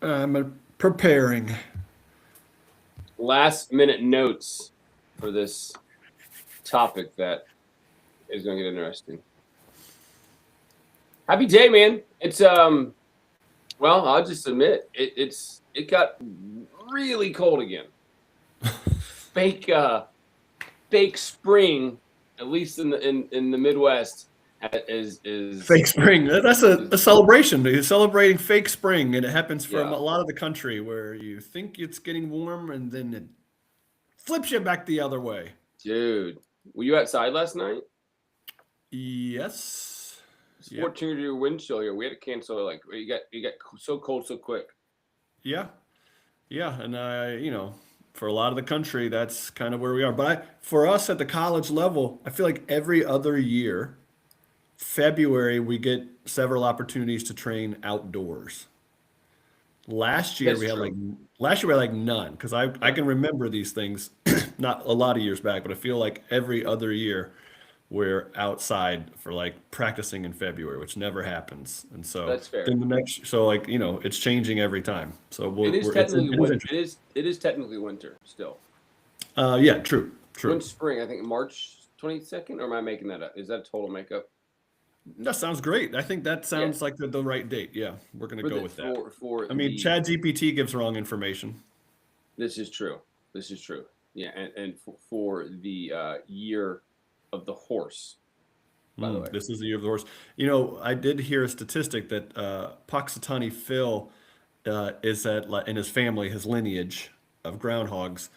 I'm preparing. Last minute notes for this topic that is going to get interesting. Happy day, man. It's well, I'll just admit it got really cold again. Fake fake spring, at least in the Midwest, Fake spring. That's is a celebration. You're celebrating fake spring, and it happens from yeah, a lot of the country where you think it's getting warm and then it flips you back the other way. dude. Were you outside last night? Yes. It's Yep. 14-degree wind chill here. We had to cancel like you got so cold so quick. Yeah. Yeah. And for a lot of the country, that's kind of where we are. But for us at the college level, I feel like every other year, February, we get several opportunities to train outdoors. Last year That's we had true. like last year we had like none because I Yeah, can remember these things not a lot of years back, but I feel like every other year we're outside for like practicing in February, which never happens. And so that's fair. then the next so like it's changing every time. So It is it's technically it is it interesting. is technically winter still. Yeah, true, true. When's spring? I think March 22nd, or am I making that up? Is that total makeup? That sounds great. I think that Yeah, sounds like the right date. Yeah, we're gonna for go the with that. for I mean, the Chad GPT gives wrong information. this is true. This is true. Yeah, and for the year of the horse, by the way. This is the year of the horse. I did hear a statistic that Puxatawny Phil is in his family, his lineage of groundhogs.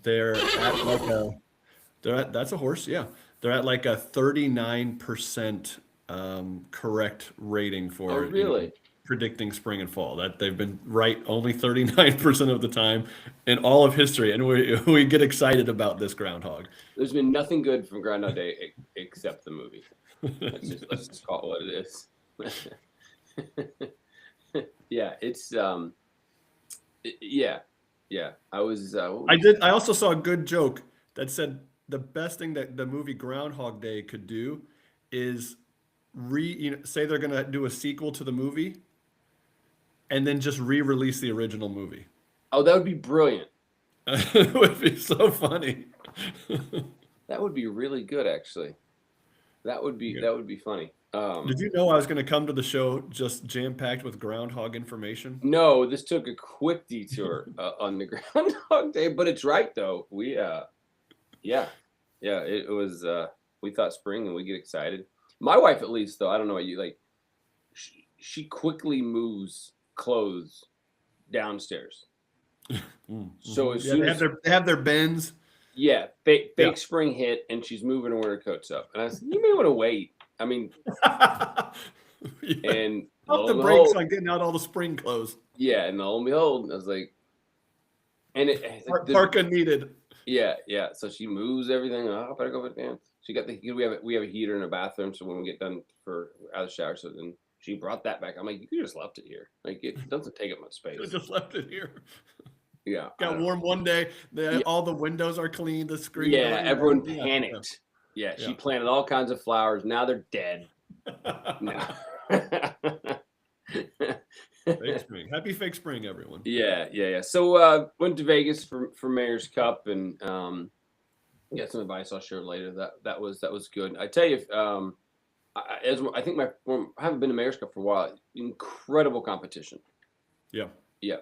They're at like a that's a horse, yeah. They're at like a 39% correct rating Oh, for really? predicting spring and fall. That they've been right only 39% of the time in all of history, and we get excited about this groundhog. There's been nothing good from Groundhog Day except the movie. Let's just call it what it is. Yeah, it's yeah, yeah. I was what I was did. I also saw a good joke that said the best thing that the movie Groundhog Day could do is say they're gonna do a sequel to the movie and then just re-release the original movie. oh, that would be brilliant. It would be so funny. That would be really good, actually. Yeah. That would be funny. Did you know I was gonna come to the show just jam-packed with groundhog information? No, this took a quick detour on the Groundhog Day, but it's right though. Yeah, yeah, it was. We thought spring, and we get excited. My wife, at least, though, I don't know about you. Like, she quickly moves clothes downstairs. So as Yeah, soon as they have their bins. yeah, Yeah. fake spring hit, and she's moving her winter coats up. And I said, you may want to wait. I mean, Yeah. and Pump lo the and brakes behold, on getting out all the spring clothes. yeah, and lo and behold, I was like, and it's like the Parka needed. yeah, yeah. So she moves everything. Oh, I better go with dance. She got the we have a heater in her bathroom, so when we get done for out of the shower, so then she brought that back. I'm like, you could just left it here. Like it doesn't take up much Should have space. just left it here. Yeah, I Got don't know. warm one day. Yeah, All the windows are clean. The screen yeah. door. Everyone Yeah. panicked. Yeah, Yeah. she planted all kinds of flowers. Now they're dead. No. Fake spring. Happy fake spring, everyone. Yeah, yeah, yeah. So went to Vegas for Mayor's Cup and got some advice I'll share later. That was good. I tell you, I think I haven't been to Mayor's Cup for a while. Incredible competition. Yeah. Yeah.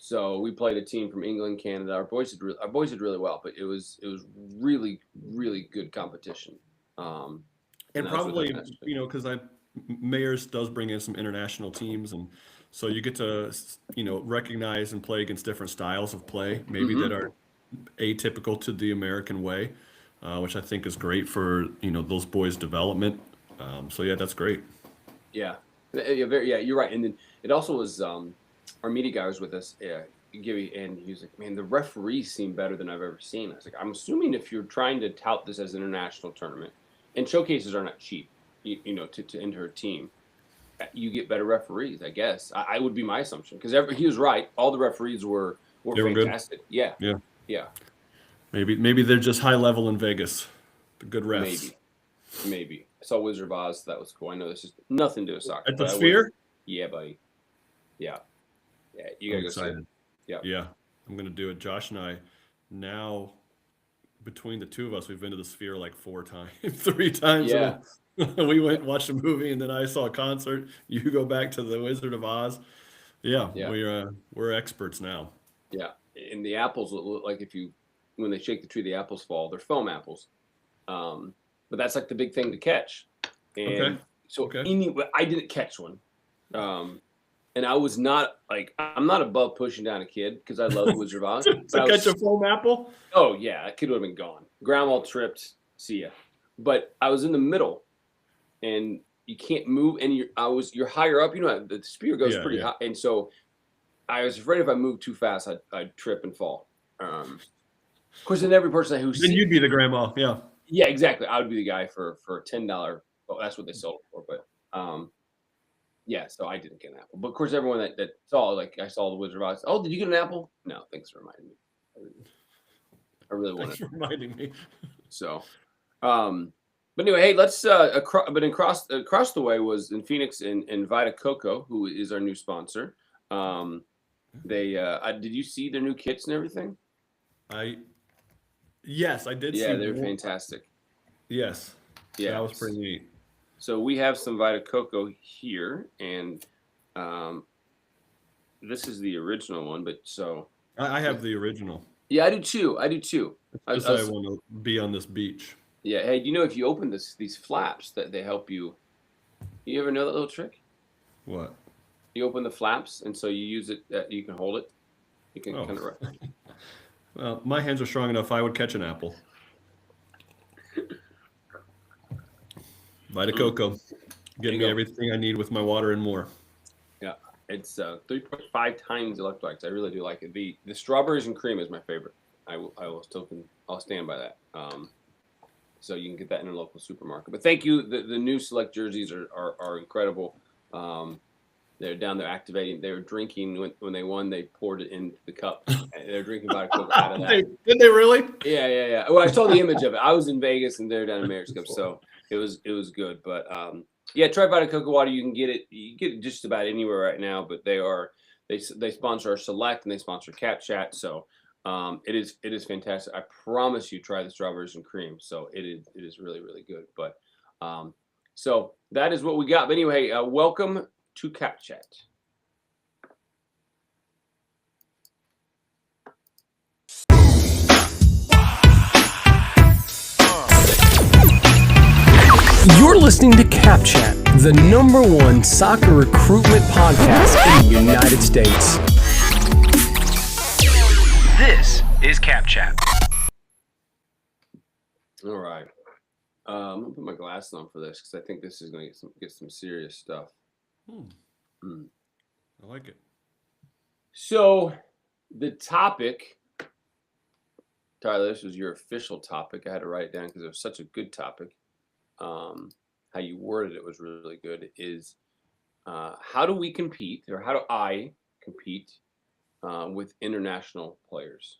So we played a team from England, Canada. Our boys did really well, but it was really really good competition. Um, and And that was with probably, international. because Mayors does bring in some international teams, and so you get to, recognize and play against different styles of play, maybe Hmm. that are atypical to the American way, which I think is great for, those boys' development. So yeah, that's great. Yeah, yeah, yeah. You're right. And then it also was our media guy was with us, Gibby, and he was like, "Man, the referees seem better than I've ever seen." I was like, "I'm assuming if you're trying to tout this as an international tournament, and showcases are not cheap, to enter a team, you get better referees. I guess I would be my assumption because he was right. All the referees were They were good. fantastic. Yeah, Yeah. yeah, Maybe they're just high level in Vegas. The good refs. maybe, maybe. I saw Wizard of Oz. That was cool. I know this is nothing to do with soccer, At the but I would. Sphere? Yeah, buddy. Yeah. Yeah, you I'm gotta go see it. excited. Yeah. Yeah, I'm gonna do it. Josh and I now between the two of us, we've been to the Sphere like 4 times, 3 times in Yeah. a we went and watched a movie and then I saw a concert. You go back to the Wizard of Oz. Yeah, Yeah. we're experts now. Yeah. And the apples look like when they shake the tree, the apples fall. They're foam apples. But that's like the big thing to catch. Okay. And so Okay. I didn't catch one. And I was not like, I'm not above pushing down a kid because I love Wizard of Oz. So catch a foam apple? Oh yeah, that kid would have been gone. Grandma tripped. See ya. But I was in the middle, and you can't move. And you're higher up. You know, the spear goes Yeah, pretty yeah. high, and so I was afraid if I moved too fast, I'd trip and fall. Of course, then every person who Then you'd be the grandma. Yeah. yeah, exactly. I would be the guy for a $10. Well, that's what they sold it for. But yeah, so I didn't get an apple. But of course, everyone that saw, like I saw the Wizard of Oz. Oh, did you get an apple? No, thanks for reminding me. I really Thanks wanted. for reminding me. So, but anyway, hey, let's across the way was in Phoenix and Vita Coco, who is our new sponsor. They did you see their new kits and everything? Yes, I did see. Yeah, they're one. fantastic. Yes. Yeah, That was pretty neat. So we have some Vita Coco here, and this is the original one. But so I have the original. yeah, I do too. I Just I want to be on this beach. Yeah. Hey, you know if you open these flaps that they help you. You ever know that little trick? What? You open the flaps, and so you use it. You can hold it. You can Oh. kind of. Well, my hands are strong enough. I would catch an apple. Vita Coco, getting me everything I need with my water and more. Yeah, it's 3.5 times electrolytes. I really do like it. The strawberries and cream is my favorite. I'll stand by that. So you can get that in a local supermarket. But thank you. The new select jerseys are incredible. They're down there activating. They were drinking when they won. They poured it into the cup. They're drinking Vita Coco out of that. Did they really? Yeah. Well, I saw the image of it. I was in Vegas and they're down in Mayor's Cup, so it was good. But yeah, try Vita Coco water. You can get it. You get it just about anywhere right now. But they sponsor our Select and they sponsor Cap Chat. So it is fantastic. I promise you, try the strawberries and cream. So it is really really good. But so that is what we got. But anyway, welcome to Cap Chat. You're listening to Cap Chat, the #1 soccer recruitment podcast in the United States. This is Cap Chat. All right. I'm gonna put my glasses on for this because I think this is gonna get some serious stuff. I like it. So the topic, Tyler, this was your official topic. I had to write it down because it was such a good topic. How you worded it was really good. Is how do we compete, or how do I compete with international players?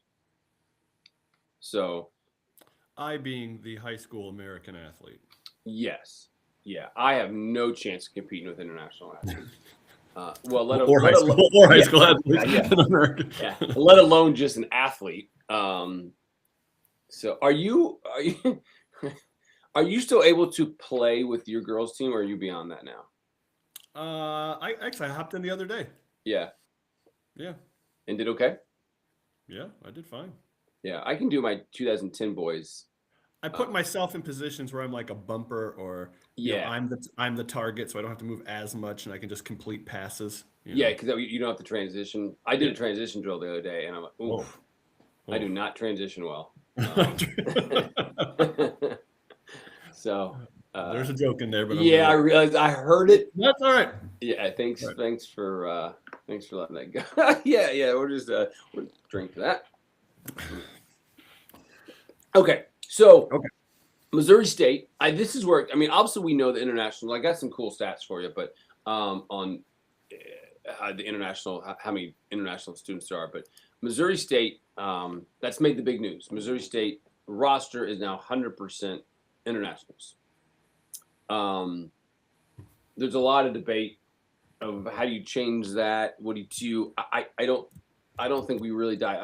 So, I being the high school American athlete. yes, yeah, I have no chance of competing with international athletes. Well, let High school athletes in America. Yeah, let alone just an athlete. So are you are you still able to play with your girls' team, or are you beyond that now? I hopped in the other day. Yeah. Yeah. And did okay? Yeah, I did fine. Yeah, I can do my 2010 boys. I put myself in positions where I'm like a bumper, or I'm the target, so I don't have to move as much, and I can just complete passes. Yeah, because you don't have to transition. I did a transition drill the other day, and I'm like, oof, I do not transition well. So there's a joke in there, but I realized I heard it. That's all right. Yeah, thanks for letting that go. yeah, we're just we'll drink to that. Okay, so Missouri State. This is where obviously we know the international. I got some cool stats for you, but on the international, how many international students there are. But Missouri State, that's made the big news. Missouri State roster is now 100% internationals. There's a lot of debate of how do you change that? What do you do? I don't think we really dive.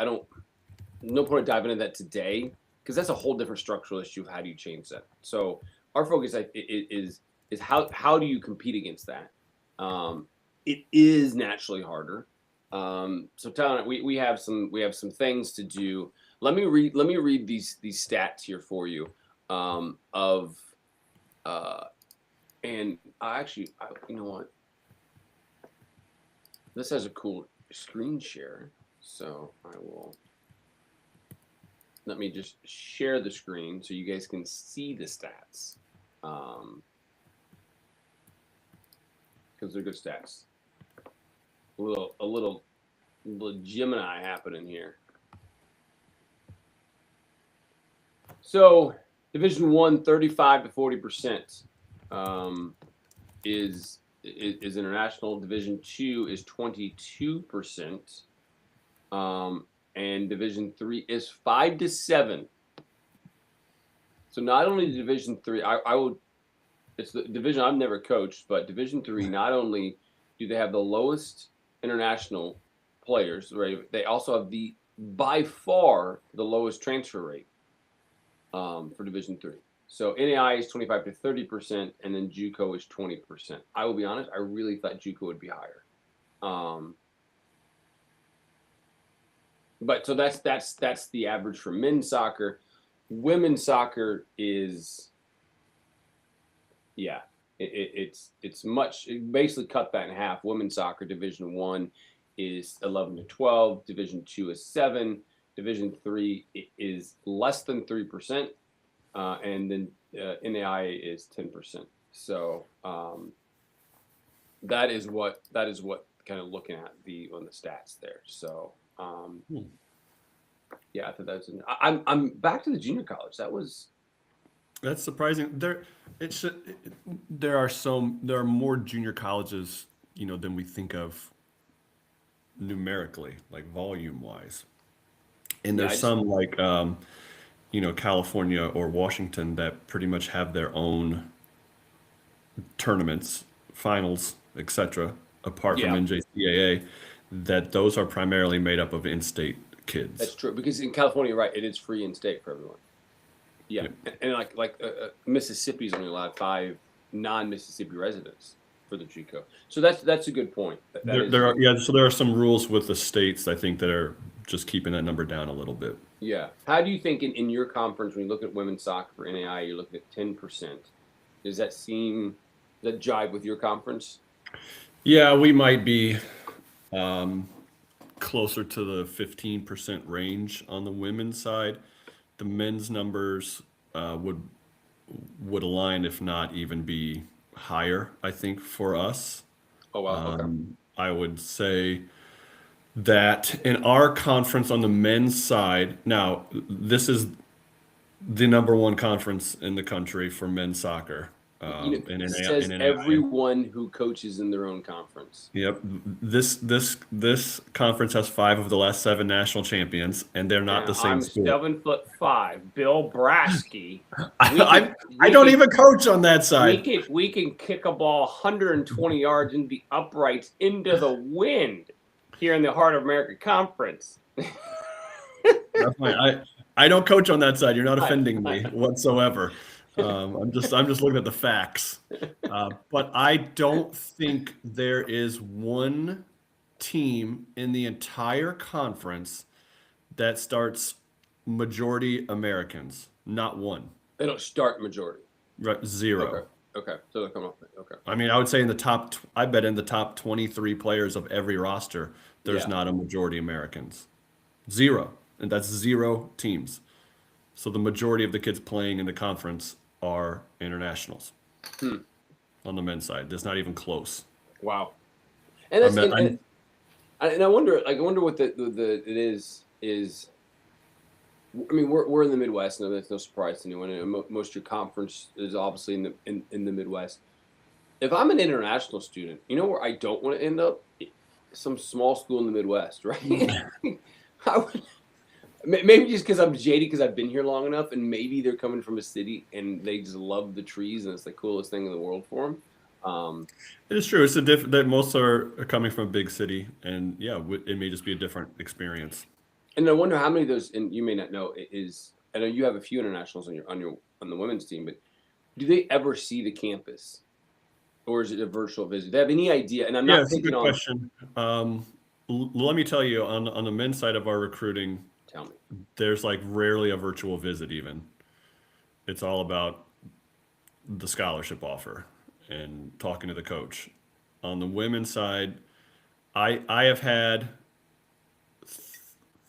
No point diving into that today because that's a whole different structural issue of how do you change that. So our focus is how do you compete against that? It is naturally harder. So Tyler, we have some things to do. Let me read these stats here for you. And you know what? This has a cool screen share, so let me just share the screen so you guys can see the stats. Because they're good stats. A little Gemini happening here. So Division I, 35 to 40% is international. Division II is 22%, and Division III is 5 to 7. So not only Division III, it's the division I've never coached, but Division III, not only do they have the lowest international players, right? They also have by far the lowest transfer rate for Division III. So NAI is 25 to 30%, and then JUCO is 20%. I will be honest, I really thought JUCO would be higher. But so that's the average for men's soccer. Women's soccer is, yeah, it's much. It basically cut that in half. Women's soccer Division I is 11 to 12. Division II is 7. Division III is less than 3%, and then NAI is 10%. So that is what kind of looking at on the stats there. So yeah, I thought that was. I'm back to the junior college. That's surprising. There are more junior colleges, than we think of numerically, like volume wise. And there's some like California or Washington that pretty much have their own tournaments, finals, etc. Apart from NJCAA, that those are primarily made up of in-state kids. That's true, because in California, right, it is free in-state for everyone. Yeah, and like Mississippi's only allowed 5 non-Mississippi residents for the JUCO. So that's a good point. So there are some rules with the states, I think, that are just keeping that number down a little bit. Yeah. How do you think in your conference, when you look at women's soccer for NAI, you're looking at 10%? Does that jive with your conference? Yeah, we might be closer to the 15% range on the women's side. The men's numbers would align, if not even be higher, I think, for us. Oh, wow. Okay. I would say that in our conference on the men's side, now this is the number 1 conference in the country for men's soccer. It says everyone who coaches in their own conference. Yep. This conference has 5 of the last 7 national champions, and they're not the same school. I'm 7'5", Bill Brasky. I don't even coach on that side. We can kick a ball 120 yards in the uprights into the wind here in the Heart of America Conference. I don't coach on that side. You're not offending me whatsoever. I'm just looking at the facts. But I don't think there is one team in the entire conference that starts majority Americans. Not one. They don't start majority. Right, 0. Okay. So they'll come up. Okay. I mean, I would say in the top 23 players of every roster, there's not a majority Americans. 0. And that's 0 teams. So the majority of the kids playing in the conference are internationals on the men's side. That's not even close. Wow. And that's I wonder what it is. I mean, we're in the Midwest, and that's no surprise to anyone. And most of your conference is obviously in the Midwest. If I'm an international student, you know where I don't want to end up? Some small school in the Midwest, right? I would. Maybe just because I'm jaded because I've been here long enough, and maybe they're coming from a city and they just love the trees and it's the coolest thing in the world for them. It is true. It's a different that most are coming from a big city, and yeah, it may just be a different experience. And I wonder how many of those, and you may not know, is I know you have a few internationals on the women's team, but do they ever see the campus, or is it a virtual visit? Do they have any idea? And I'm Yeah, not it's a picking good on. question. Let me tell you, on the men's side of our recruiting, Tell me. there's like rarely a virtual visit even. It's all about the scholarship offer and talking to the coach. On the women's side, I have had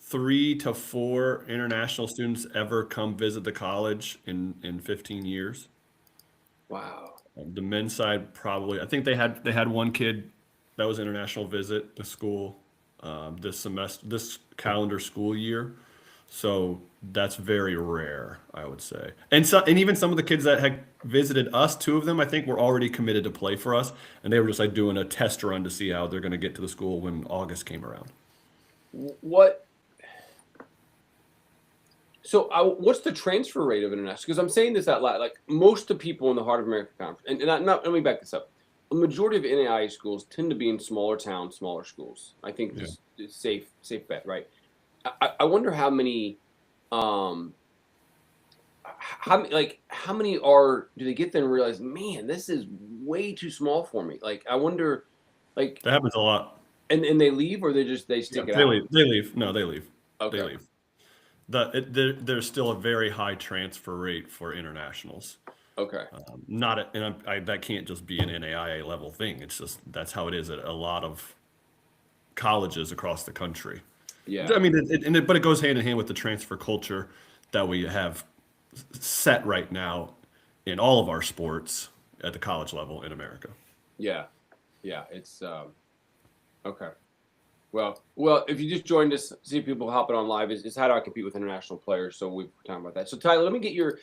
3 to 4 international students ever come visit the college in 15 years. Wow. The men's side probably, I think they had one kid that was international visit the school this calendar school year. So that's very rare, I would say. And even some of the kids that had visited us, 2 of them, I think, were already committed to play for us, and they were just like doing a test run to see how they're going to get to the school when August came around. What? So, what's the transfer rate of international? Because I'm saying this out loud. Like most of the people in the Heart of America Conference, and let me back this up. A majority of NAIA schools tend to be in smaller towns, smaller schools. I think Yeah. this is safe bet, right? I wonder how many, how many do they get there and realize, man, this is way too small for me. Like I wonder, like, That happens a lot. and they leave or they stick it out. They leave. No, they leave. Okay. They leave. There's still a very high transfer rate for internationals. Okay. That can't just be an NAIA level thing. It's just that's how it is at a lot of colleges across the country. Yeah. I mean, but it goes hand in hand with the transfer culture that we have set right now in all of our sports at the college level in America. Yeah. Yeah. It's okay. Well, if you just joined us, see people hopping on live is how do I compete with international players? So we're talking about that. So Tyler, let me get your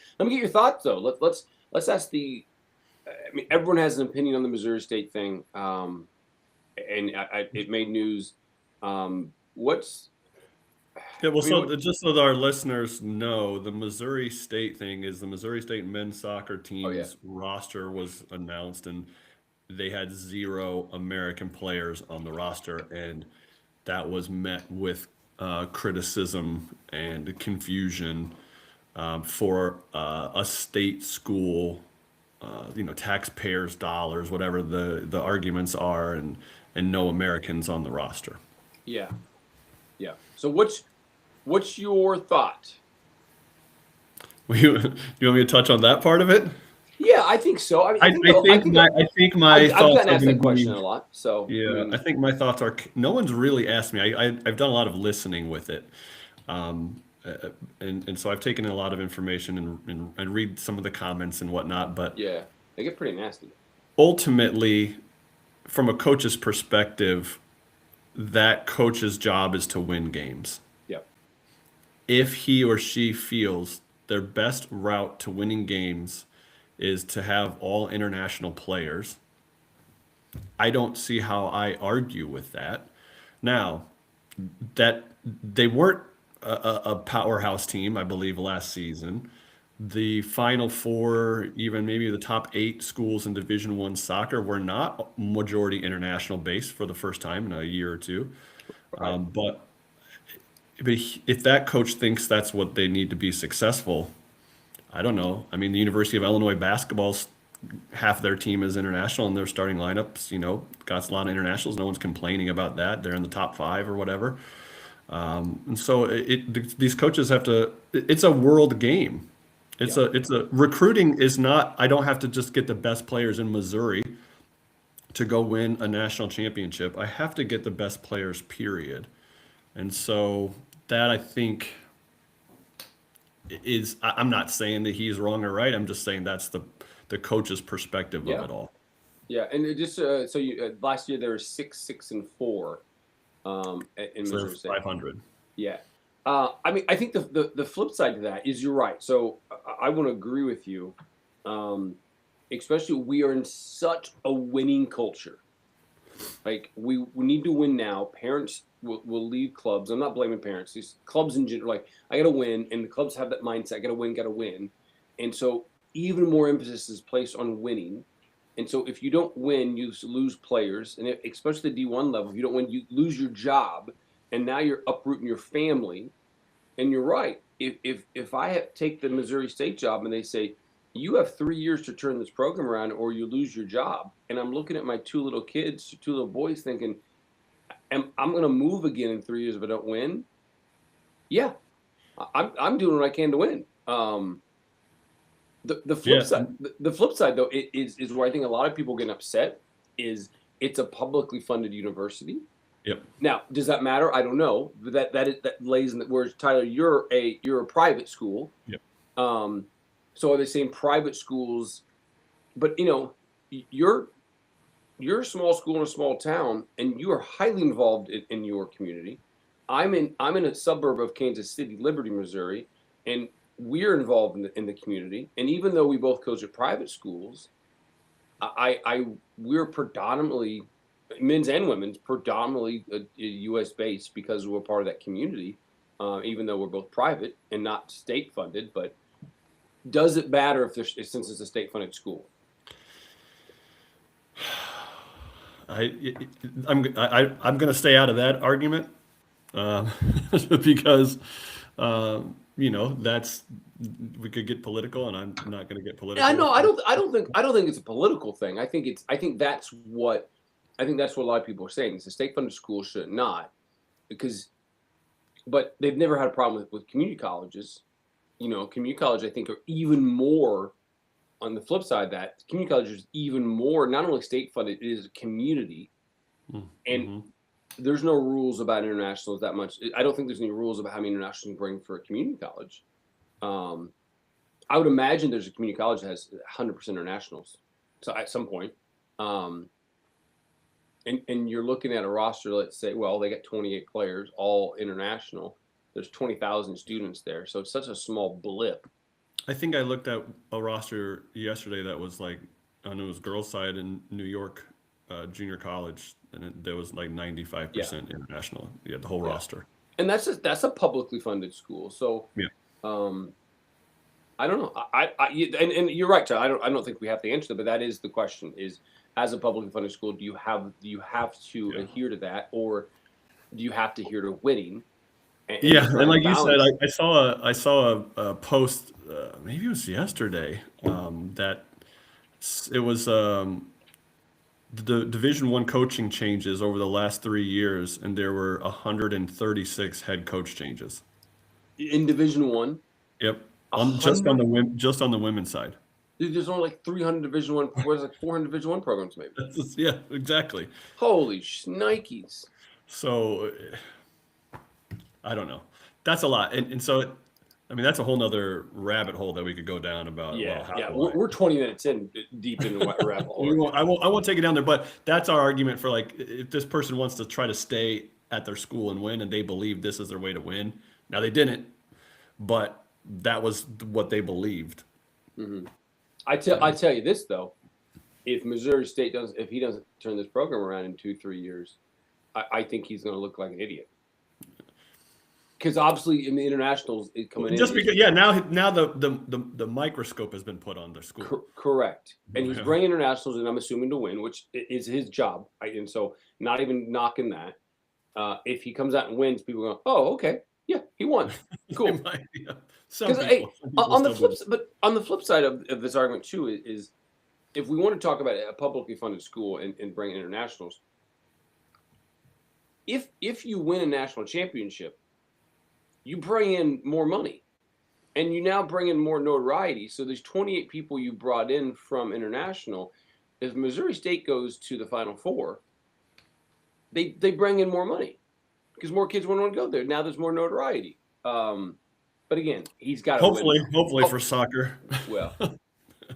thoughts though. Let's ask the. I mean, everyone has an opinion on the Missouri State thing, and it made news. What's Yeah, well, I mean, so just so that our listeners know, the Missouri State thing is the Missouri State men's soccer team's roster was announced, and they had 0 American players on the roster, and that was met with criticism and confusion for a state school, taxpayers' dollars, whatever the arguments are, and no Americans on the roster. yeah. So what's your thought? You want me to touch on that part of it? Yeah, I think so. I mean, I think my I've thoughts gotten are asked gonna that question be. a lot. So Yeah, I think my thoughts are. No one's really asked me. I've done a lot of listening with it, and so I've taken in a lot of information and read some of the comments and whatnot. But yeah, they get pretty nasty. ultimately, from a coach's perspective, that coach's job is to win games. Yep. If he or she feels their best route to winning games is to have all international players, I don't see how I argue with that. Now, that they weren't a powerhouse team, I believe, last season. The Final Four, even maybe the top 8 schools in Division One soccer, were not majority international based for the first time in a year or two. Right. But if that coach thinks that's what they need to be successful, I don't know. I mean, the University of Illinois basketball's half their team is international, and their starting lineups, got a lot of internationals. No one's complaining about that. They're in the top 5 or whatever. And so these coaches have to. It's a world game. It's a recruiting is not. I don't have to just get the best players in Missouri to go win a national championship. I have to get the best players, period. And so that I think is. I'm not saying that he's wrong or right. I'm just saying that's the coach's perspective of it all. Yeah, and it just so you last year there were 6, 6, and 4 in So Missouri State. 500. Yeah. I mean, I think the flip side to that is you're right. So I want to agree with you. Especially we are in such a winning culture. Like we need to win now. Parents will leave clubs. I'm not blaming parents. These clubs in general, like I got to win, and the clubs have that mindset. Got to win, and so even more emphasis is placed on winning. And so if you don't win, you lose players, and especially the D1 level, if you don't win, you lose your job, and now you're uprooting your family. And you're right. If I take the Missouri State job and they say you have 3 years to turn this program around, or you lose your job, and I'm looking at my two little kids, two little boys, thinking, I'm going to move again in 3 years if I don't win. Yeah, I'm doing what I can to win. The flip side, the flip side though, is where I think a lot of people get upset. Is it's a publicly funded university. Yep. Now, does that matter? I don't know. But that lays in the words. Tyler, you're a private school. Yep. So are they saying private schools? But you're a small school in a small town, and you are highly involved in your community. I'm in a suburb of Kansas City, Liberty, Missouri, and we're involved in the community. And even though we both coach at private schools, we're predominantly, men's and women's, predominantly U.S. based because we're part of that community, even though we're both private and not state funded. But does it matter since it's a state funded school? I'm going to stay out of that argument because that's, we could get political, and I'm not going to get political. I know. I don't think it's a political thing. I think that's what a lot of people are saying. It's a state funded school should not, but they've never had a problem with community colleges. Community colleges, I think, are even more on the flip side. That community colleges is even more, not only state funded, it is a community. Mm-hmm. And there's no rules about internationals that much. I don't think there's any rules about how many internationals you can bring for a community college. I would imagine there's a community college that has 100% internationals. So at some point, and you're looking at a roster, let's say, well, they got 28 players, all international. There's 20,000 students there. So it's such a small blip. I think I looked at a roster yesterday that was like, I know it was girls' side in New York junior college, and there was like 95% international. Yeah, the whole roster. And that's a publicly funded school. So I don't know. And you're right, Charlie. I don't think we have to answer that, but that is the question: is as a publicly funded school, do you have to adhere to that, or do you have to adhere to winning? And like you said, I saw a post, maybe it was yesterday, that it was the Division I coaching changes over the last 3 years, and there were 136 head coach changes in Division I. Yep, just on the women's side. There's only like 300 Division I. There's like 400 Division I programs, maybe. Yeah, exactly. Holy shnikes! So I don't know. That's a lot, and so that's a whole nother rabbit hole that we could go down about. We're 20 minutes deep into the rabbit hole. I won't take it down there, but that's our argument for, like, if this person wants to try to stay at their school and win, and they believe this is their way to win. Now they didn't, but that was what they believed. Mm-hmm. I tell you this though, if Missouri State doesn't turn this program around in 2-3 years, I think he's going to look like an idiot. Because obviously in the internationals, it coming just because now the microscope has been put on their school. Correct, and he's bringing internationals, and I'm assuming to win, which is his job. And so, not even knocking that. If he comes out and wins, people go, "Oh, okay, yeah, he won, cool." Because on the flip side of this argument too is if we want to talk about a publicly funded school and bring internationals, if you win a national championship, you bring in more money, and you now bring in more notoriety. So there's 28 people you brought in from international. If Missouri State goes to the Final Four, they bring in more money because more kids want to go there. Now there's more notoriety. But again, he's got to hopefully for soccer. Well,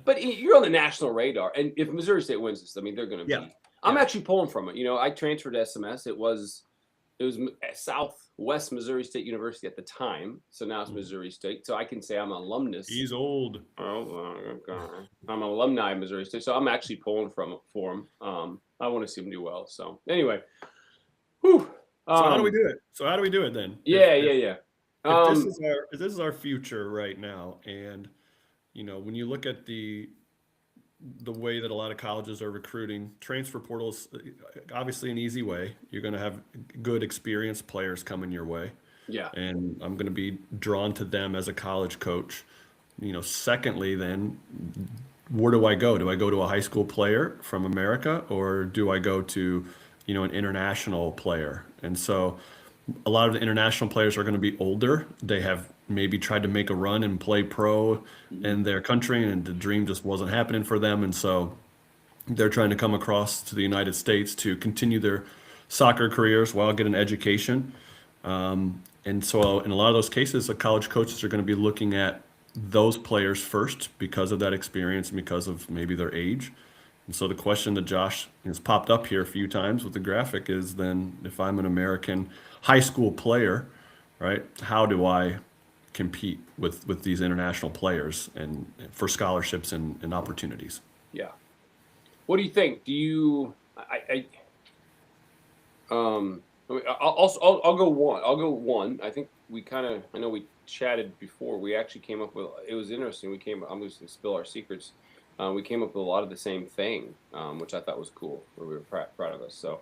but you're on the national radar, and if Missouri State wins this, they're going to be. I'm actually pulling from it. I transferred to SMS. It was Southwest Missouri State University at the time, so now it's Missouri State. So I can say I'm an alumnus. He's old. I'm an alumni of Missouri State, so I'm actually pulling for him. I want to see him do well. So anyway, so how do we do it then? If this is our future right now, and when you look at the the way that a lot of colleges are recruiting. Transfer portals, obviously an easy way. You're going to have good experienced players coming your way, Yeah. and I'm going to be drawn to them as a college coach. Secondly, then where do I go? Do I go to a high school player from America, or do I go to, an international player? And so a lot of the international players are going to be older. They have maybe tried to make a run and play pro in their country, and the dream just wasn't happening for them. And so they're trying to come across to the United States to continue their soccer careers while get an education. And so in a lot of those cases, the college coaches are going to be looking at those players first because of that experience and because of maybe their age. And so the question that Josh has popped up here a few times with the graphic is then if I'm an American high school player, right, how do I compete with these international players and for scholarships and opportunities? Yeah. What do you think? Do you? I'll go one. I'll go one. I think we kind of. I know we chatted before. We actually came up with. It was interesting. I'm just gonna spill our secrets. We came up with a lot of the same thing, which I thought was cool. Where we were proud of us. So,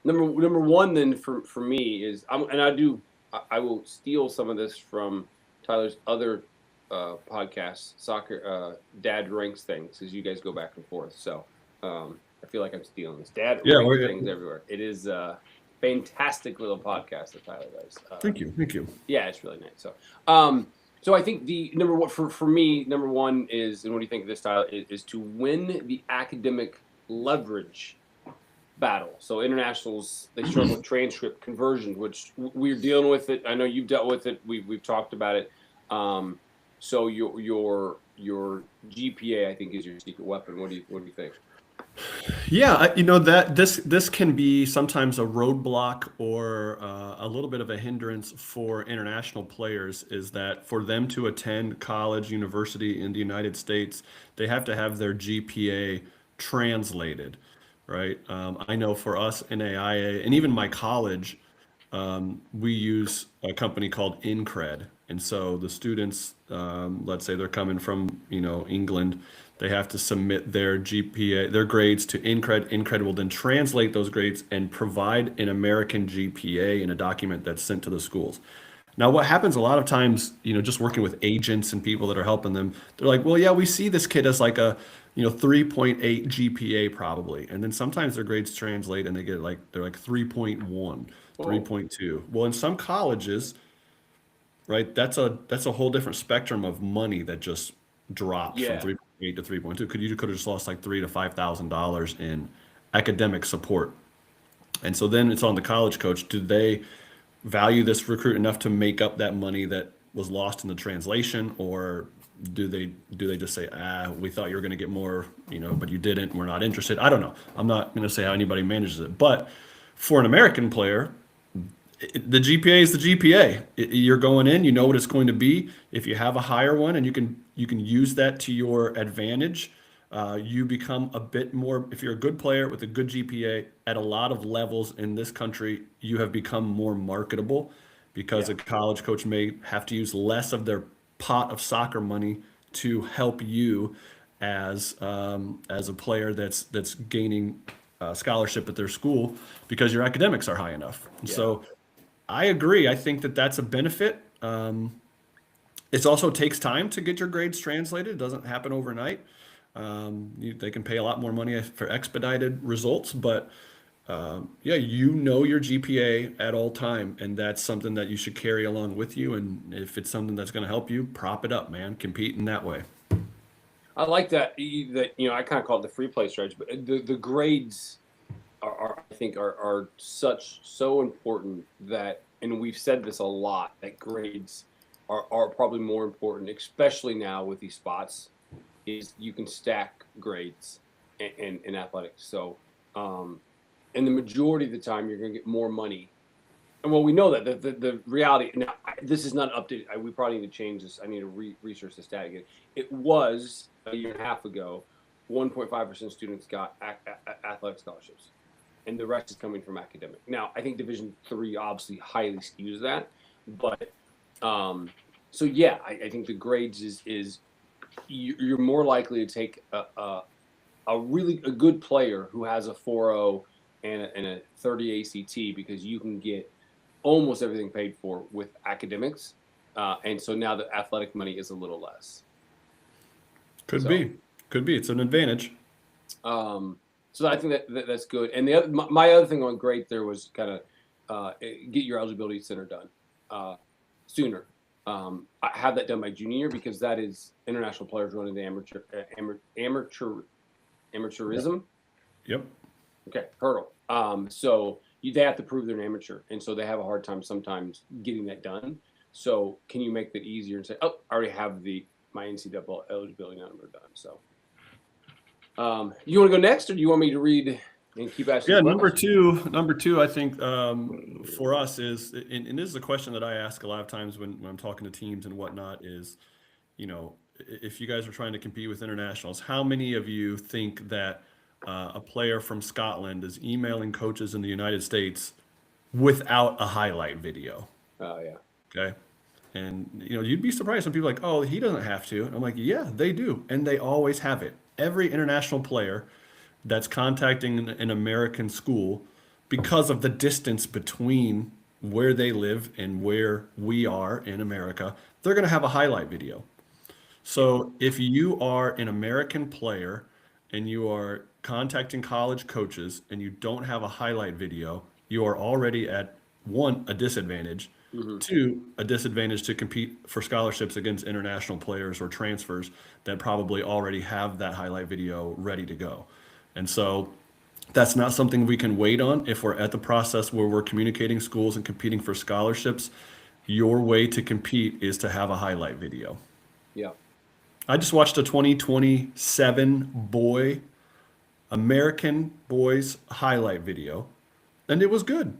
number one then for me is I will steal some of this from Tyler's other podcast, soccer dad ranks things, as you guys go back and forth. So I feel like I'm stealing this. Dad ranks things everywhere. It is a fantastic little podcast that Tyler does. Thank you. Yeah, it's really nice. So I think the number one for me, number one is, and what do you think of this, Tyler, is to win the academic leverage battle. So internationals, they struggle with transcript conversion, which we're dealing with it. I know you've dealt with it. We've talked about it. So your GPA, I think, is your secret weapon. What do you think? Yeah, that this can be sometimes a roadblock or a little bit of a hindrance for international players. Is that for them to attend college, university in the United States, they have to have their GPA translated, right? I know for us in AIA and even my college, we use a company called Incred, and so the students, let's say they're coming from England, they have to submit their GPA, their grades to Incred. Incred will then translate those grades and provide an American GPA in a document that's sent to the schools. Now, what happens a lot of times, just working with agents and people that are helping them, they're like, well, yeah, we see this kid as like a 3.8 GPA probably. And then sometimes their grades translate and they get they're like 3.1, 3.2. Well, in some colleges, right, that's a whole different spectrum of money that just drops from 3.8 to 3.2. You could have just lost like $3,000 to $5,000 in academic support. And so then it's on the college coach. Do they value this recruit enough to make up that money that was lost in the translation, or do they just say, we thought you were going to get more, but you didn't, we're not interested? I don't know. I'm not going to say how anybody manages it, but for an American player, the GPA is the GPA. You're going in, you know what it's going to be. If you have a higher one and you can use that to your advantage, you become a bit more, if you're a good player with a good GPA at a lot of levels in this country, you have become more marketable because a college coach may have to use less of their pot of soccer money to help you as a player that's gaining scholarship at their school because your academics are high enough. So I agree. I think that's a benefit. It also takes time to get your grades translated. It doesn't happen overnight. They can pay a lot more money for expedited results, but your GPA at all time, and that's something that you should carry along with you. And if it's something that's going to help you, prop it up, man. Compete in that way. I like that. I kind of call it the free play strategy, but the grades I think are so important that, and we've said this a lot, that grades are probably more important, especially now with these spots, is you can stack grades in athletics. So, and the majority of the time you're going to get more money. And well, we know that the reality, now this is not updated. We probably need to change this. I need to research the stat again. It was a year and a half ago, 1.5% of students got athletic scholarships, and the rest is coming from academic. Now, I think Division III obviously highly skews that, but I think the grades is you're more likely to take a good player who has a 4.0 and a 30 ACT because you can get almost everything paid for with academics, and so now the athletic money is a little less. Could So- be. Could be. It's an advantage. So I think that's good. And the other, my other thing on great there was kind of get your eligibility center done sooner. I have that done by junior year because that is international players running the amateurism. Yep. Okay, hurdle. So they have to prove they're an amateur, and so they have a hard time sometimes getting that done. So can you make that easier and say, oh, I already have my NCAA eligibility number done. So you want to go next, or do you want me to read and keep asking? Yeah, questions? number two, I think for us is, and this is a question that I ask a lot of times when I'm talking to teams and whatnot is, if you guys are trying to compete with internationals, how many of you think that a player from Scotland is emailing coaches in the United States without a highlight video? Oh yeah. Okay. And you'd be surprised when people are like, oh, he doesn't have to. And I'm like, yeah, they do. And they always have it. Every international player that's contacting an American school, because of the distance between where they live and where we are in America, they're going to have a highlight video. So if you are an American player and you are contacting college coaches and you don't have a highlight video, you are already at one, a disadvantage. Two, a disadvantage to compete for scholarships against international players or transfers that probably already have that highlight video ready to go. And so that's not something we can wait on if we're at the process where we're communicating schools and competing for scholarships. Your way to compete is to have a highlight video. Yeah. I just watched a 2027 American boys highlight video, and it was good.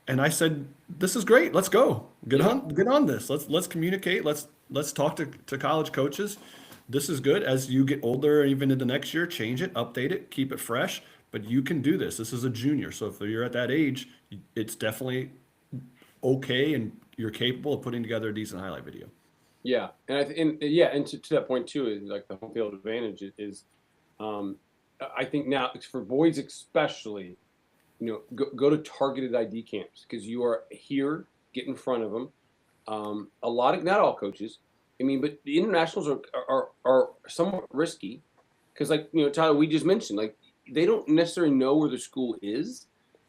And I said, this is great. Let's go. Get on this. Let's communicate. Let's talk to college coaches. This is good. As you get older, even into next year, change it, update it, keep it fresh. But you can do this. This is a junior. So if you're at that age, it's definitely okay, and you're capable of putting together a decent highlight video. Yeah, and to that point too is like the home field advantage is, I think now for boys especially, go to targeted ID camps because you are here, get in front of them. A lot of, not all coaches, but the internationals are somewhat risky because, like, Tyler, we just mentioned, like, they don't necessarily know where the school is.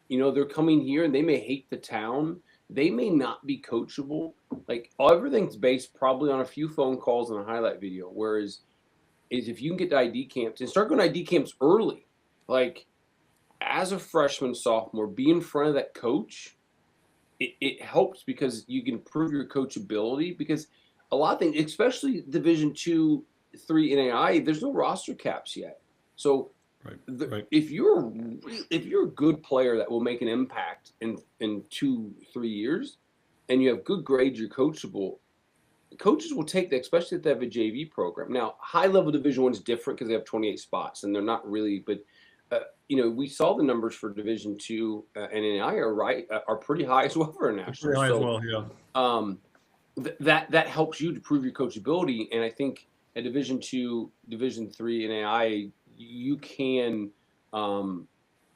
They're coming here and they may hate the town. They may not be coachable. Like, everything's based probably on a few phone calls and a highlight video. Whereas, if you can get to ID camps and start going to ID camps early, like, as a freshman, sophomore, be in front of that coach, it helps because you can prove your coachability. Because a lot of things, especially Division II, III NAI, there's no roster caps yet. So Right. if you're a good player that will make an impact in 2-3 years, and you have good grades, you're coachable. Coaches will take that, especially if they have a JV program. Now, high level Division I is different because they have 28 spots, and they're not really, but. We saw the numbers for Division II and NAI are pretty high as well for a national. Pretty high as well, yeah. That helps you to prove your coachability, and I think at Division II, Division III NAI, you can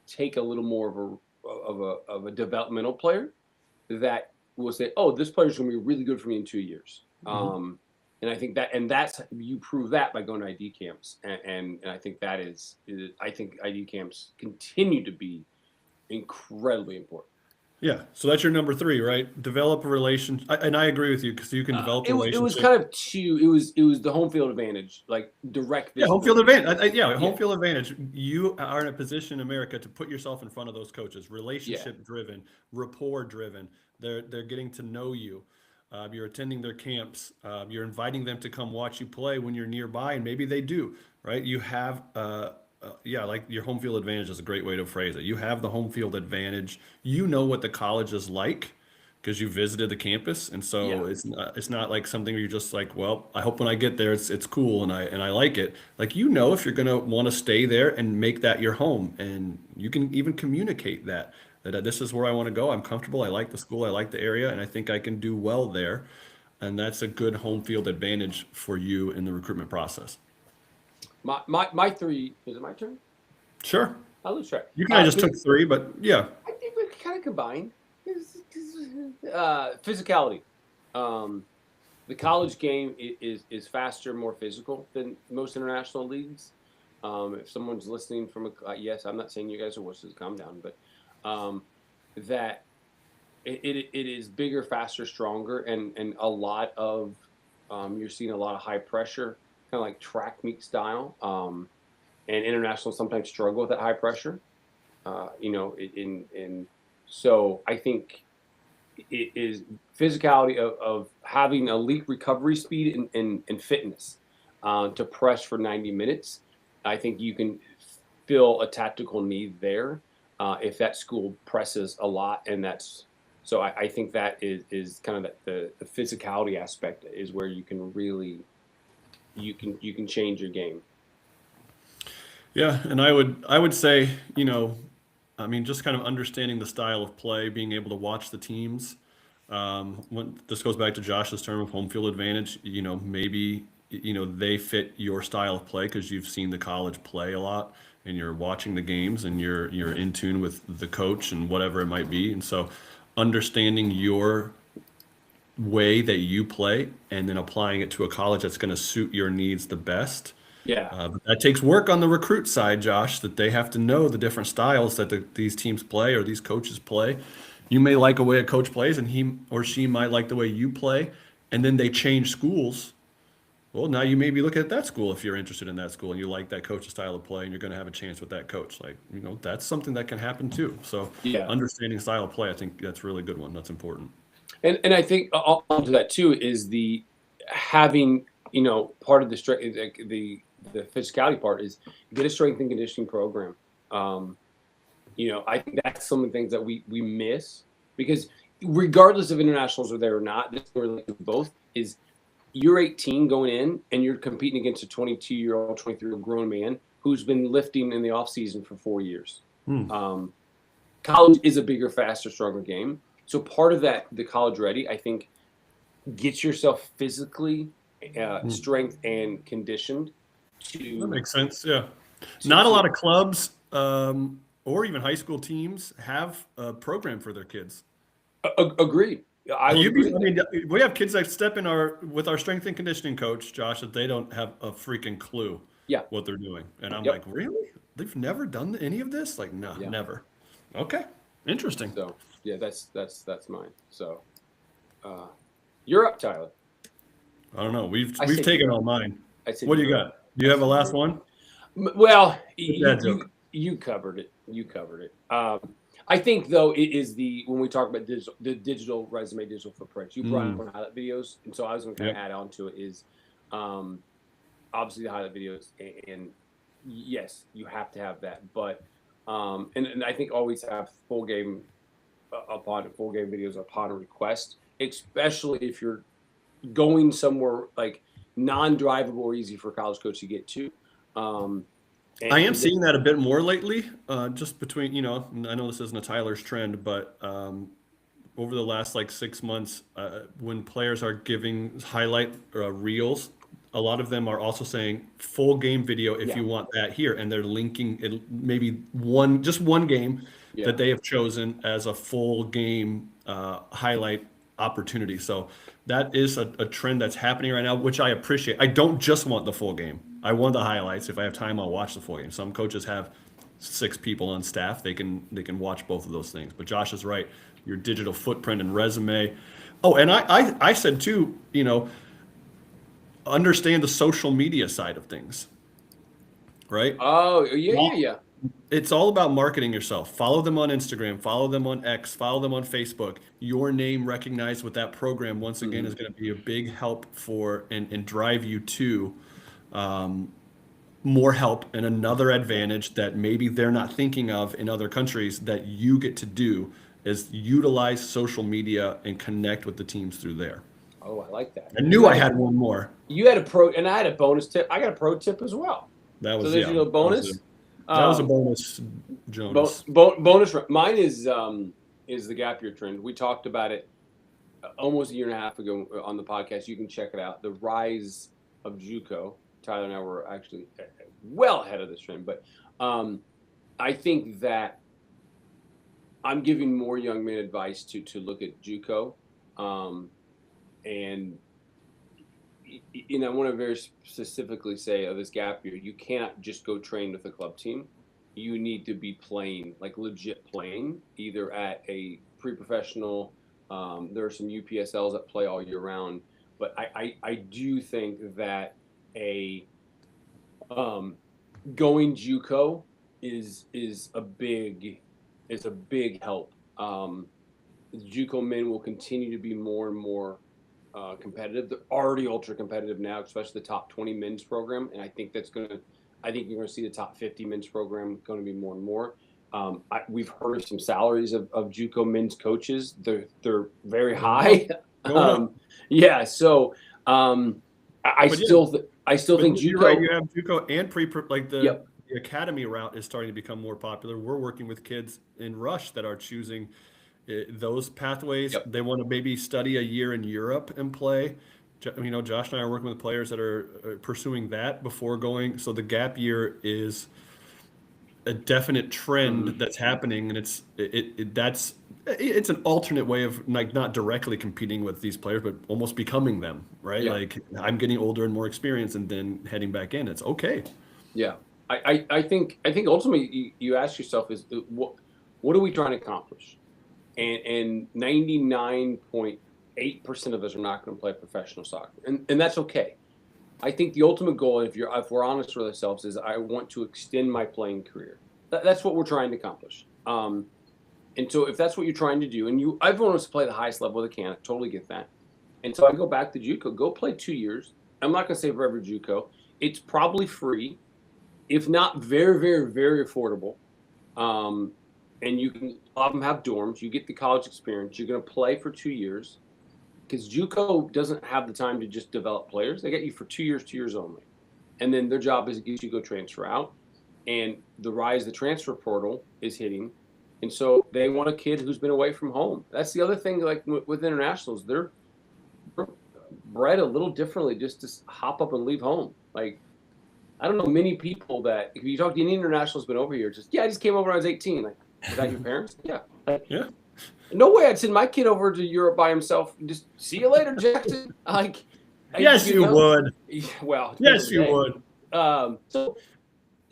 take a little more of a developmental player that will say, "Oh, this player is going to be really good for me in 2 years." And I think that's you prove that by going to ID camps, and I think I think ID camps continue to be incredibly important. Yeah, so that's your number 3, right? Develop a relationship, and I agree with you because you can develop a relationship. It was kind of two. It was the home field advantage, like direct. Yeah, home field advantage. Home field advantage. You are in a position in America to put yourself in front of those coaches. Relationship driven, rapport driven. They're getting to know you. You're attending their camps. You're inviting them to come watch you play when you're nearby, and maybe they do, right? You have, like your home field advantage is a great way to phrase it. You have the home field advantage. You know what the college is like because you visited the campus, and so it's not like something where you're just like, well, I hope when I get there it's cool and I like it. Like, if you're gonna want to stay there and make that your home, and you can even communicate that this is where I want to go. I'm comfortable. I like the school. I like the area, and I think I can do well there. and that's a good home field advantage for you in the recruitment process. My three, is it my turn? Sure. I lose track. You kind of just took three, but yeah. I think we kind of combined. Physicality. The college game is faster, more physical than most international leagues. If someone's listening from yes, I'm not saying you guys are wusses, calm down, but that it is bigger, faster, stronger, and a lot of you're seeing a lot of high pressure, kind of like track meet style. And international sometimes struggle with that high pressure. So I think it is physicality of having elite recovery speed and fitness to press for 90 minutes. I think you can fill a tactical need there if that school presses a lot, and so I think that is kind of the physicality aspect is where you can really you can change your game. Yeah, and I would say, just kind of understanding the style of play, being able to watch the teams. When this goes back to Josh's term of home field advantage, maybe they fit your style of play because you've seen the college play a lot, and you're watching the games, and you're in tune with the coach and whatever it might be, and so understanding your way that you play and then applying it to a college that's going to suit your needs the best. Yeah. But that takes work on the recruit side, Josh, that they have to know the different styles that these teams play or these coaches play. You may like a way a coach plays, and he or she might like the way you play, and then they change schools. Well, now you may be looking at that school if you're interested in that school and you like that coach's style of play, and you're going to have a chance with that coach. That's something that can happen too. So understanding style of play, I think that's a really good one. That's important. And I think onto that too is the having, part of the strength, the physicality part is get a strength and conditioning program. I think that's some of the things that we miss, because regardless of internationals are there or not, this is both is you're 18 going in and you're competing against a 22-year-old, 23-year-old grown man who's been lifting in the off season for 4 years. College is a bigger, faster, stronger game. So part of that, the college ready, I think, gets yourself physically strength and conditioned. That makes sense. Yeah. Not a lot of clubs or even high school teams have a program for their kids. Agreed. We have kids that step in with our strength and conditioning coach, Josh, that they don't have a freaking clue what they're doing. And I'm like, really? They've never done any of this? Like, no, never. Okay. Interesting. So yeah, that's mine. So you're up, Tyler. I don't know. We've taken all mine. What do you got? Do you have a last one? Well, you covered it. You covered it. I think though it is when we talk about the digital resume, digital footprints. You brought up on highlight videos, and so I was going to kind of add on to it is obviously the highlight videos, and yes, you have to have that, but and I think always have full game videos upon request, especially if you're going somewhere like non-drivable or easy for a college coach to get to. I am seeing that a bit more lately, just between, I know this isn't a Tyler's trend, but over the last 6 months, when players are giving highlight reels, a lot of them are also saying full game video if you want that here, and they're linking it, maybe one game that they have chosen as a full game highlight opportunity. So that is a trend that's happening right now, which I appreciate. I don't just want the full game. I want the highlights. If I have time, I'll watch the full game. Some coaches have 6 people on staff. They can watch both of those things. But Josh is right. Your digital footprint and resume. Oh, and I said too, understand the social media side of things, right? Oh, yeah. It's all about marketing yourself. Follow them on Instagram, follow them on X, follow them on Facebook. Your name recognized with that program, once again, is going to be a big help for and drive you to more help, and another advantage that maybe they're not thinking of in other countries that you get to do is utilize social media and connect with the teams through there. Oh, I like that. I knew I had one more. You had a pro, and I had a bonus tip. I got a pro tip as well. That was a bonus. That was a bonus, Jonas. Bonus. Mine is the gap year trend. We talked about it almost a year and a half ago on the podcast. You can check it out. The Rise of JUCO. Tyler and I were actually well ahead of this trend, but I think that I'm giving more young men advice to look at JUCO, and I want to very specifically say of this gap year, you can't just go train with a club team. You need to be playing, like legit playing, either at a pre-professional. There are some UPSLs that play all year round, but I do think that going JUCO is a big help. JUCO men will continue to be more and more competitive. They're already ultra competitive now, especially the top 20 men's program, and I think you're going to see the top 50 men's program going to be more and more. We've heard of some salaries of JUCO men's coaches. They're very high. Yeah, so I still think You're JUCO. right, you have JUCO and the Yep. the academy route is starting to become more popular. We're working with kids in Rush that are choosing those pathways. Yep. They want to maybe study a year in Europe and play. Josh and I are working with players that are pursuing that before going. So the gap year is a definite trend that's happening, and it's an alternate way of like not directly competing with these players, but almost becoming them, right? Yeah. Like I'm getting older and more experienced, and then heading back in. It's okay. Yeah, I think ultimately you ask yourself is what are we trying to accomplish, and 99.8% of us are not going to play professional soccer, and that's okay. I think the ultimate goal, if we're honest with ourselves, is I want to extend my playing career. That's what we're trying to accomplish. And so if that's what you're trying to do, and everyone wants to play the highest level they can, I totally get that. And so I go back to JUCO, go play 2 years. I'm not going to say for every JUCO. It's probably free, if not very, very, very affordable. And you can often have dorms. You get the college experience. You're going to play for 2 years. Because JUCO doesn't have the time to just develop players. They get you for 2 years only. And then their job is to get you to go transfer out. And the Rise, the transfer portal is hitting. And so they want a kid who's been away from home. That's the other thing, like with internationals, they're bred a little differently just to hop up and leave home. Like, I don't know many people that, if you talk to any internationals been over here, I just came over when I was 18. Like, is that your parents? Yeah. Yeah. No way I'd send my kid over to Europe by himself. Just see you later, Jackson. Like, Yes, you would. Well, Yes, you would.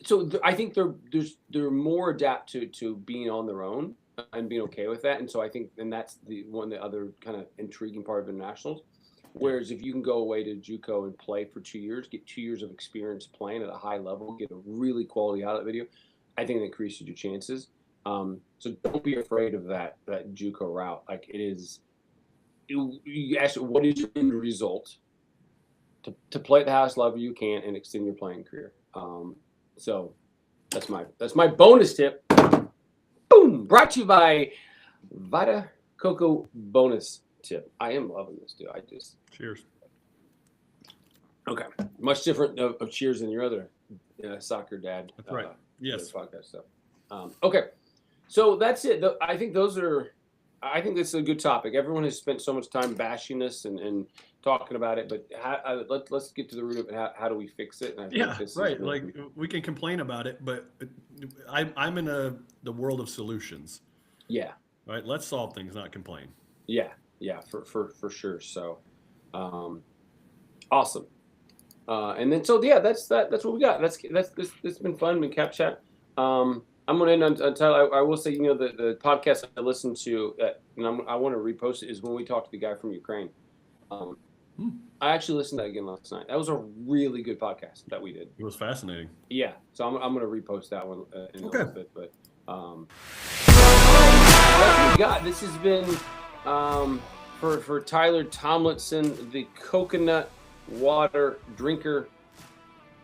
So I think they're more adapt to being on their own and being okay with that. And so I think, and that's the other kind of intriguing part of internationals. Whereas if you can go away to JUCO and play for 2 years, get 2 years of experience playing at a high level, get a really quality highlight video, I think it increases your chances. So don't be afraid of that JUCO route. Like it is, you ask what is your end result to play at the highest level you can and extend your playing career. So that's my bonus tip. Boom! Brought to you by Vita Coco bonus tip. I am loving this, dude. Cheers. Okay. Much different of cheers than your other soccer dad. That's right. Yes. Podcast stuff. Okay. So that's it. I think this is a good topic. Everyone has spent so much time bashing us and talking about it, but let's get to the root of it. How do we fix it? And I think this right. is really Like we can complain about it, but I'm in the world of solutions. Yeah. Right. Let's solve things, not complain. Yeah. For sure. So, awesome. And then that's what we got. That's been fun. Been Cap Chat. I'm going to end on Tyler. I will say, the podcast I listened to, and I want to repost it, is when we talked to the guy from Ukraine. I actually listened to that again last night. That was a really good podcast that we did. It was fascinating. Yeah. So I'm going to repost that one in a little bit. But that's what we got. This has been for Tyler Tomlinson, the coconut water drinker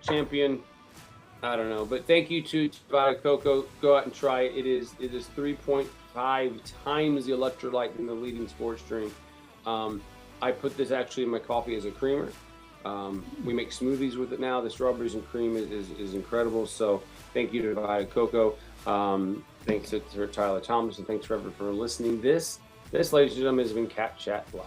champion. I don't know, but thank you to Vita Coco. Go out and try it. It is 3.5 times the electrolyte in the leading sports drink. I put this actually in my coffee as a creamer. We make smoothies with it now. The strawberries and cream is incredible. So thank you to Vita Coco. Thanks to Tyler Thomas, and thanks for listening. This, ladies and gentlemen, has been Cap Chat Live.